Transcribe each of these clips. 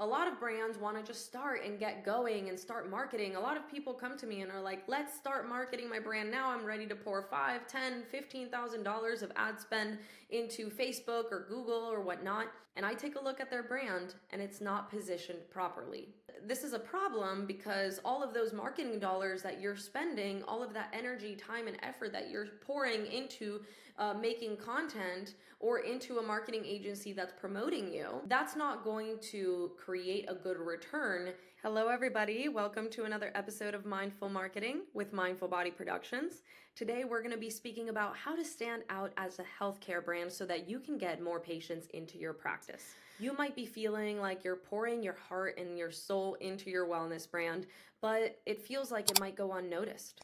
a lot of brands want to just start and get going and start marketing. A lot of people come to me and are like, let's start marketing my brand now. I'm ready to pour $5, $10, $15,000 of ad spend into Facebook or Google or whatnot. And I take a look at their brand and it's not positioned properly. This is a problem because all of those marketing dollars that you're spending, all of that energy, time, and effort that you're pouring into making content or into a marketing agency that's promoting you, that's not going to create a good return. Hello, everybody. Welcome to another episode of Mindful Marketing with MindfulBody Productions. Today, we're going to be speaking about how to stand out as a healthcare brand so that you can get more patients into your practice. You might be feeling like you're pouring your heart and your soul into your wellness brand, but it feels like it might go unnoticed.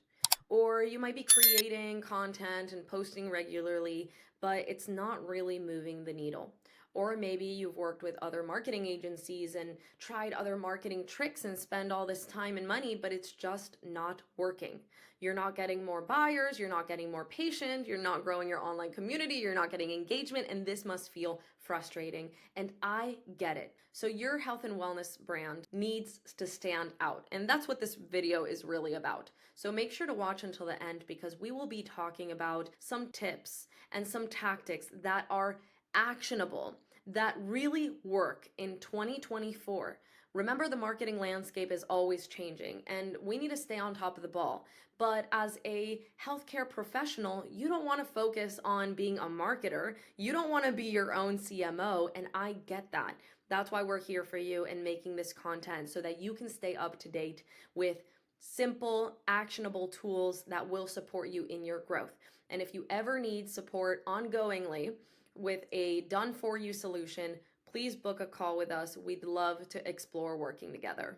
Or you might be creating content and posting regularly, but it's not really moving the needle. Or maybe you've worked with other marketing agencies and tried other marketing tricks and spend all this time and money, but it's just not working. You're not getting more buyers, you're not getting more patients, you're not growing your online community, you're not getting engagement, and this must feel frustrating. And I get it. So your health and wellness brand needs to stand out. And that's what this video is really about. So make sure to watch until the end because we will be talking about some tips and some tactics that are actionable, that really work in 2024. Remember, the marketing landscape is always changing and we need to stay on top of the ball. But as a healthcare professional, you don't want to focus on being a marketer. You don't want to be your own CMO, and I get that. That's why we're here for you and making this content so that you can stay up to date with simple, actionable tools that will support you in your growth. And if you ever need support ongoingly with a done-for-you solution, please book a call with us. We'd love to explore working together.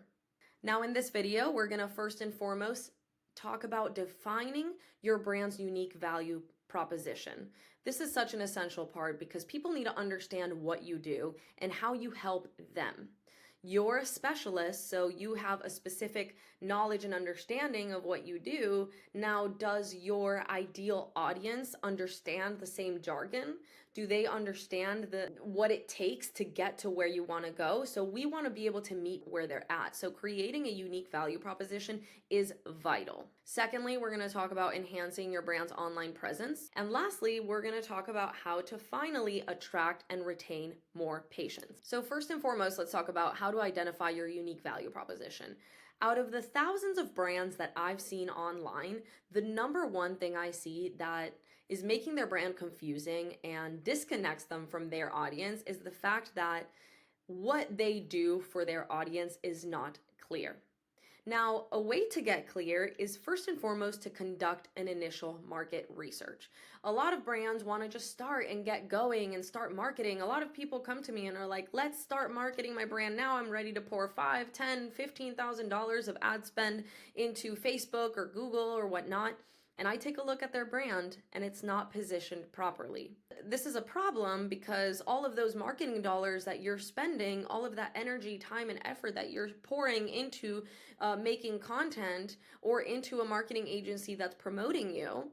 Now, in this video, we're going to first and foremost talk about defining your brand's unique value proposition. This is such an essential part because people need to understand what you do and how you help them. You're a specialist, so you have a specific knowledge and understanding of what you do. Now, does your ideal audience understand the same jargon? Do they understand what it takes to get to where you want to go? So we want to be able to meet where they're at. So creating a unique value proposition is vital. Secondly, we're going to talk about enhancing your brand's online presence. And lastly, we're going to talk about how to finally attract and retain more patients. So first and foremost, let's talk about how to identify your unique value proposition. Out of the thousands of brands that I've seen online, the number one thing I see that is making their brand confusing and disconnects them from their audience is the fact that what they do for their audience is not clear. Now, a way to get clear is first and foremost to conduct an initial market research. A lot of brands want to just start and get going and start marketing. A lot of people come to me and are like, let's start marketing my brand now. I'm ready to pour $5, $10, $15,000 of ad spend into Facebook or Google or whatnot. And I take a look at their brand and it's not positioned properly. This is a problem because all of those marketing dollars that you're spending, all of that energy, time, and effort that you're pouring into making content or into a marketing agency that's promoting you,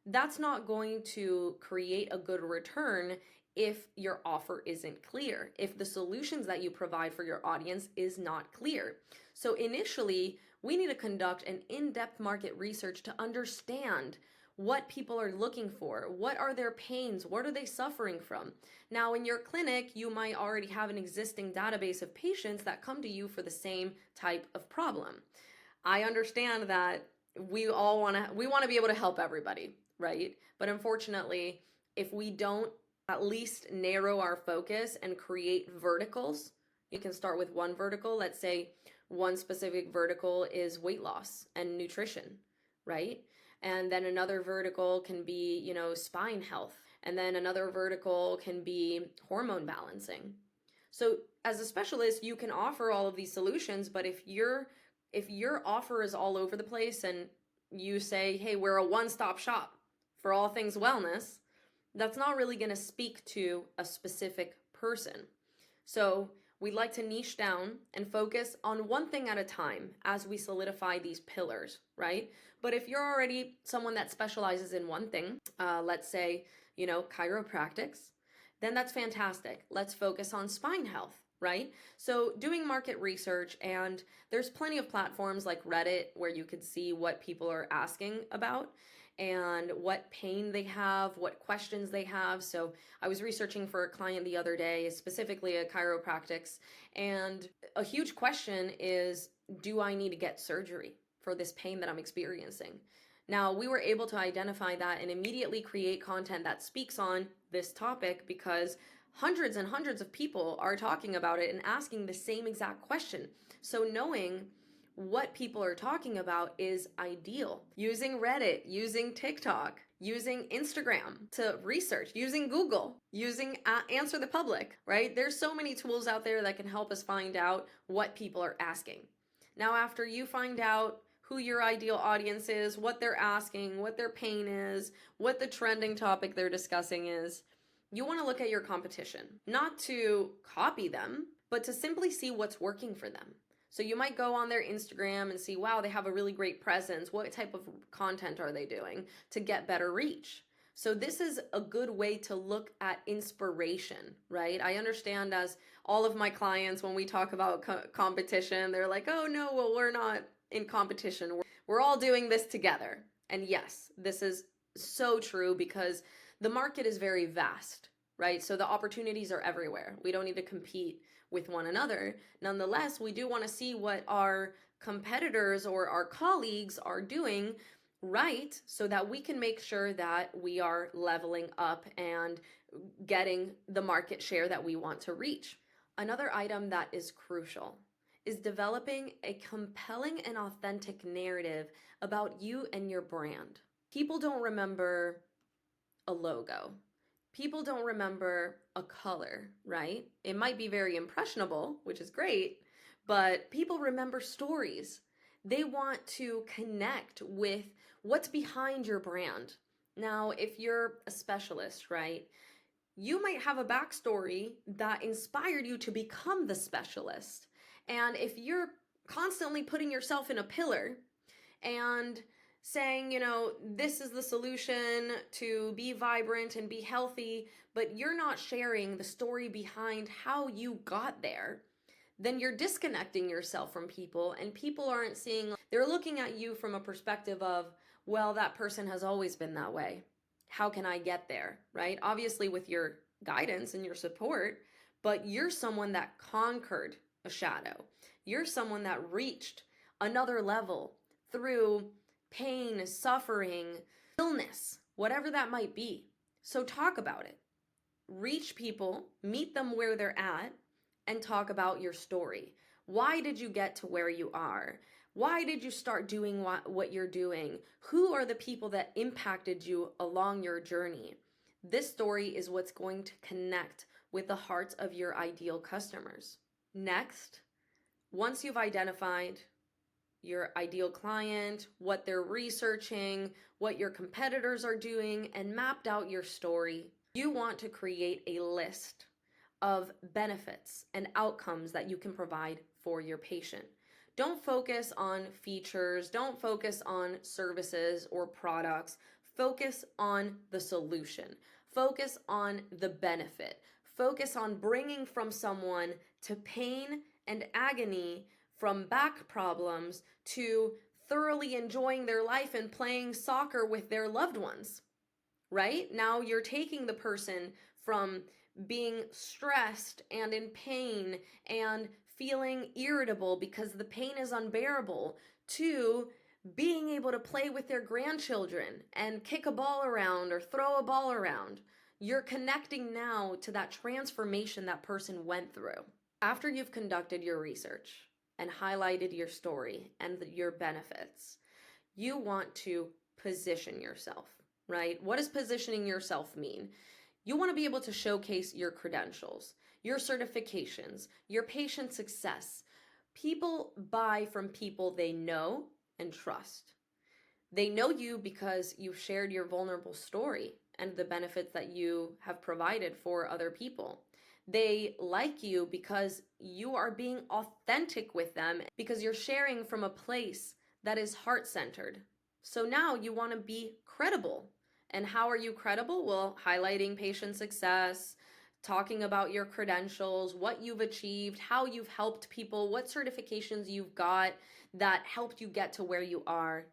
that's not going to create a good return if your offer isn't clear, if the solutions that you provide for your audience is not clear. So initially, we need to conduct an in-depth market research to understand what people are looking for. What are their pains? What are they suffering from? Now, in your clinic, you might already have an existing database of patients that come to you for the same type of problem. I understand that we want to be able to help everybody, right? But unfortunately, if we don't at least narrow our focus and create verticals, you can start with one vertical. Let's say one specific vertical is weight loss and nutrition, right? And then another vertical can be, spine health. And then another vertical can be hormone balancing. So as a specialist, you can offer all of these solutions, but if your offer is all over the place and you say, hey, we're a one-stop shop for all things wellness, that's not really going to speak to a specific person. So we'd like to niche down and focus on one thing at a time as we solidify these pillars, right? But if you're already someone that specializes in one thing, let's say, chiropractics, then that's fantastic. Let's focus on spine health, right? So doing market research, and there's plenty of platforms like Reddit where you could see what people are asking about and what pain they have, what questions they have. So I was researching for a client the other day, specifically a chiropractics, and a huge question is, do I need to get surgery for this pain that I'm experiencing? Now, we were able to identify that and immediately create content that speaks on this topic because hundreds and hundreds of people are talking about it and asking the same exact question. So knowing what people are talking about is ideal. Using Reddit, using TikTok, using Instagram to research, using Google, using Answer the Public, right? There's so many tools out there that can help us find out what people are asking. Now, after you find out who your ideal audience is, what they're asking, what their pain is, what the trending topic they're discussing is, you want to look at your competition, not to copy them, but to simply see what's working for them. So you might go on their Instagram and see, wow, they have a really great presence. What type of content are they doing to get better reach? So this is a good way to look at inspiration, right? I understand, as all of my clients, when we talk about competition, they're like, oh no, well, we're not in competition. We're all doing this together. And yes, this is so true because the market is very vast, right? So the opportunities are everywhere. We don't need to compete with one another. Nonetheless, we do want to see what our competitors or our colleagues are doing right so that we can make sure that we are leveling up and getting the market share that we want to reach. Another item that is crucial is developing a compelling and authentic narrative about you and your brand. People don't remember a logo. People don't remember a color, right? It might be very impressionable, which is great, but people remember stories. They want to connect with what's behind your brand. Now, if you're a specialist, right, you might have a backstory that inspired you to become the specialist. And if you're constantly putting yourself in a pillar and saying, you know, this is the solution to be vibrant and be healthy, but you're not sharing the story behind how you got there, then you're disconnecting yourself from people, and people aren't seeing, they're looking at you from a perspective of, well, that person has always been that way. How can I get there, right? Obviously with your guidance and your support, but you're someone that conquered a shadow. You're someone that reached another level through pain, suffering, illness, whatever that might be. So talk about it. Reach people, meet them where they're at, and talk about your story. Why did you get to where you are? Why did you start doing what you're doing? Who are the people that impacted you along your journey? This story is what's going to connect with the hearts of your ideal customers. Next, once you've identified your ideal client, what they're researching, what your competitors are doing, and mapped out your story, you want to create a list of benefits and outcomes that you can provide for your patient. Don't focus on features, don't focus on services or products. Focus on the solution. Focus on the benefit. Focus on bringing from someone to pain and agony, from back problems to thoroughly enjoying their life and playing soccer with their loved ones, right? Now you're taking the person from being stressed and in pain and feeling irritable because the pain is unbearable to being able to play with their grandchildren and kick a ball around or throw a ball around. You're connecting now to that transformation that person went through. After you've conducted your research and highlighted your story and your benefits, you want to position yourself, right? What does positioning yourself mean? You want to be able to showcase your credentials, your certifications, your patient success. People buy from people they know and trust. They know you because you've shared your vulnerable story and the benefits that you have provided for other people. They like you because you are being authentic with them, because you're sharing from a place that is heart-centered. So now you want to be credible. And how are you credible? Well, highlighting patient success, talking about your credentials, what you've achieved, how you've helped people, what certifications you've got that helped you get to where you are.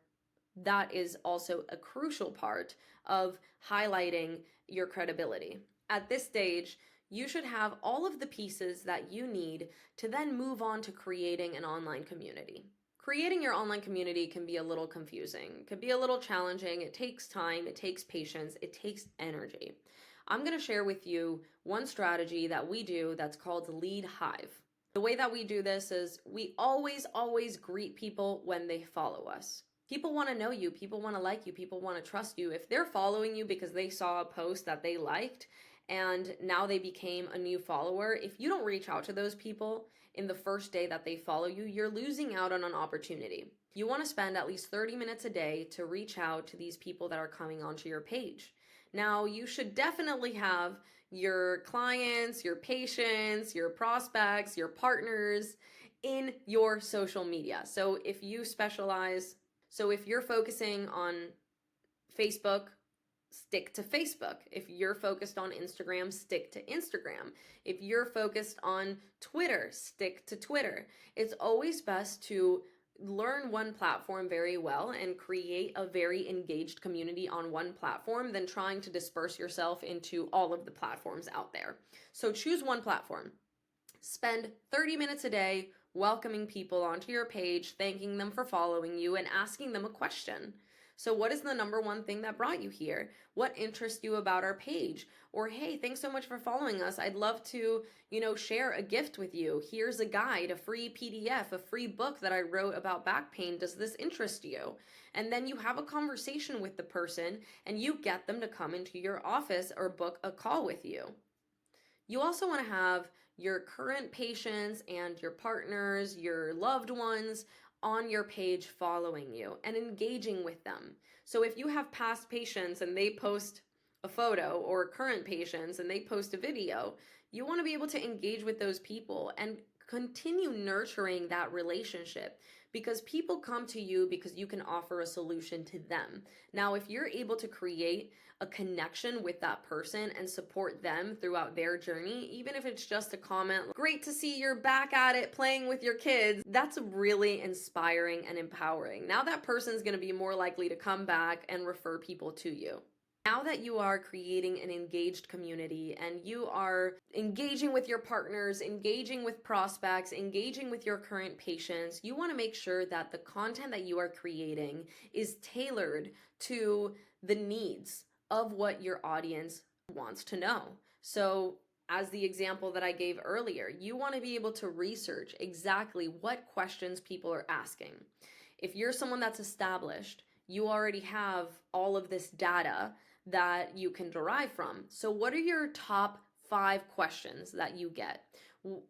That is also a crucial part of highlighting your credibility. At this stage, you should have all of the pieces that you need to then move on to creating an online community. Creating your online community can be a little confusing, it can be a little challenging. It takes time, it takes patience, it takes energy. I'm going to share with you one strategy that we do that's called Lead Hive. The way that we do this is we always greet people when they follow us. People want to know you, people want to like you, people want to trust you. If they're following you because they saw a post that they liked and now they became a new follower, if you don't reach out to those people in the first day that they follow you, you're losing out on an opportunity. You want to spend at least 30 minutes a day to reach out to these people that are coming onto your page. Now, you should definitely have your clients, your patients, your prospects, your partners in your social media. So if you're focusing on Facebook, stick to Facebook. If you're focused on Instagram, stick to Instagram. If you're focused on Twitter, stick to Twitter. It's always best to learn one platform very well and create a very engaged community on one platform than trying to disperse yourself into all of the platforms out there. So choose one platform. Spend 30 minutes a day welcoming people onto your page, thanking them for following you, and asking them a question. So what is the number one thing that brought you here? What interests you about our page? Or, hey, thanks so much for following us. I'd love to, share a gift with you. Here's a guide, a free PDF, a free book that I wrote about back pain. Does this interest you? And then you have a conversation with the person and you get them to come into your office or book a call with you. You also want to have your current patients and your partners, your loved ones on your page following you and engaging with them. So if you have past patients and they post a photo, or current patients and they post a video, you want to be able to engage with those people and continue nurturing that relationship, because people come to you because you can offer a solution to them. Now, if you're able to create a connection with that person and support them throughout their journey, even if it's just a comment, great to see you're back at it playing with your kids, that's really inspiring and empowering. Now that person's going to be more likely to come back and refer people to you. Now that you are creating an engaged community and you are engaging with your partners, engaging with prospects, engaging with your current patients, you want to make sure that the content that you are creating is tailored to the needs of what your audience wants to know. So, as the example that I gave earlier, you want to be able to research exactly what questions people are asking. If you're someone that's established, you already have all of this data that you can derive from. So what are your top 5 questions that you get?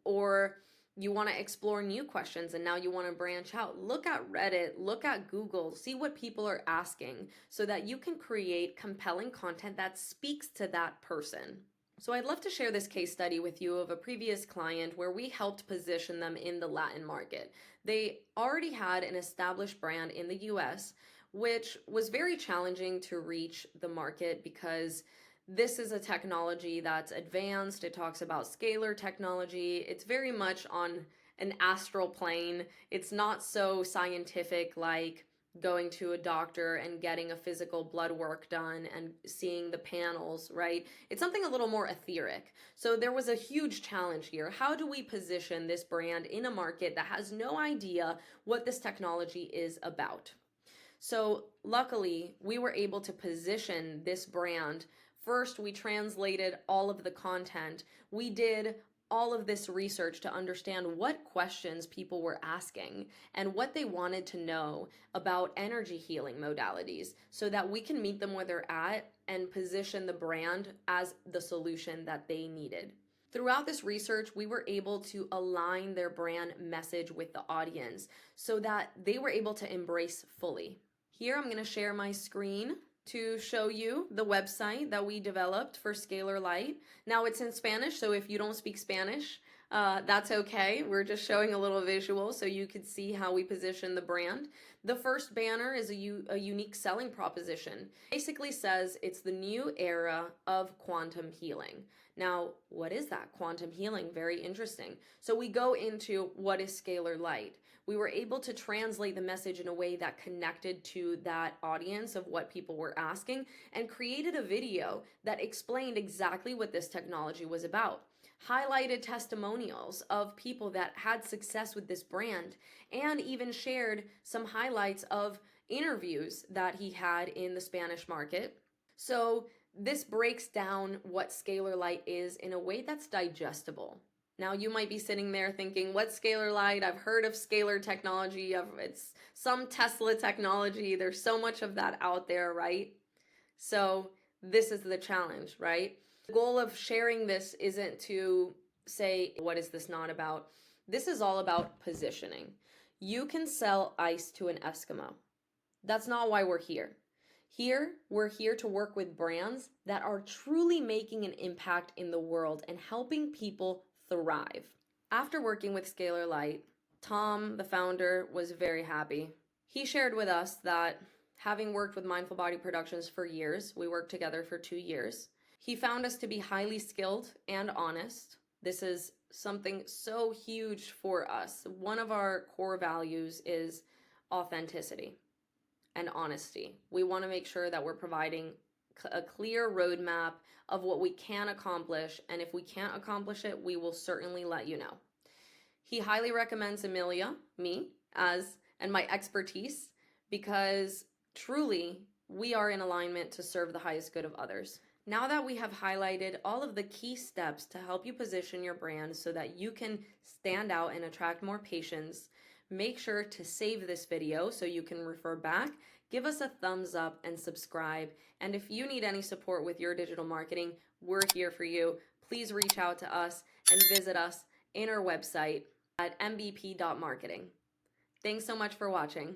Or you want to explore new questions and now you want to branch out. Look at Reddit, look at Google, see what people are asking so that you can create compelling content that speaks to that person. So I'd love to share this case study with you of a previous client where we helped position them in the Latin market. They already had an established brand in the US, which was very challenging to reach the market because this is a technology that's advanced. It talks about Scalar technology. It's very much on an astral plane. It's not so scientific like going to a doctor and getting a physical blood work done and seeing the panels, right? It's something a little more etheric. So there was a huge challenge here. How do we position this brand in a market that has no idea what this technology is about? So luckily, we were able to position this brand. First, we translated all of the content. We did all of this research to understand what questions people were asking and what they wanted to know about energy healing modalities so that we can meet them where they're at and position the brand as the solution that they needed. Throughout this research, we were able to align their brand message with the audience so that they were able to embrace fully. Here, I'm going to share my screen to show you the website that we developed for Scalar Light. Now it's in Spanish, so if you don't speak Spanish, That's okay. We're just showing a little visual so you could see how we position the brand. The first banner is a unique selling proposition. Basically says it's the new era of quantum healing. Now, what is that? Quantum healing, very interesting. So we go into what is Scalar Light. We were able to translate the message in a way that connected to that audience of what people were asking and created a video that explained exactly what this technology was about. Highlighted testimonials of people that had success with this brand, and even shared some highlights of interviews that he had in the Spanish market. So this breaks down what Scalar Light is in a way that's digestible. Now you might be sitting there thinking, what's Scalar Light? I've heard of scalar technology. It's some Tesla technology. There's so much of that out there, right? So this is the challenge, right? The goal of sharing this isn't to say, what is this not about? This is all about positioning. You can sell ice to an Eskimo. That's not why we're here. We're here to work with brands that are truly making an impact in the world and helping people thrive. After working with Scalar Light, Tom, the founder, was very happy. He shared with us that having worked with MindfulBody Productions for years, we worked together for 2 years, he found us to be highly skilled and honest. This is something so huge for us. One of our core values is authenticity and honesty. We want to make sure that we're providing a clear roadmap of what we can accomplish, and if we can't accomplish it, we will certainly let you know. He highly recommends Emilia, me, and my expertise, because truly we are in alignment to serve the highest good of others. Now that we have highlighted all of the key steps to help you position your brand so that you can stand out and attract more patients, make sure to save this video so you can refer back, give us a thumbs up, and subscribe. And if you need any support with your digital marketing, we're here for you. Please reach out to us and visit us in our website at mbp.marketing. Thanks so much for watching.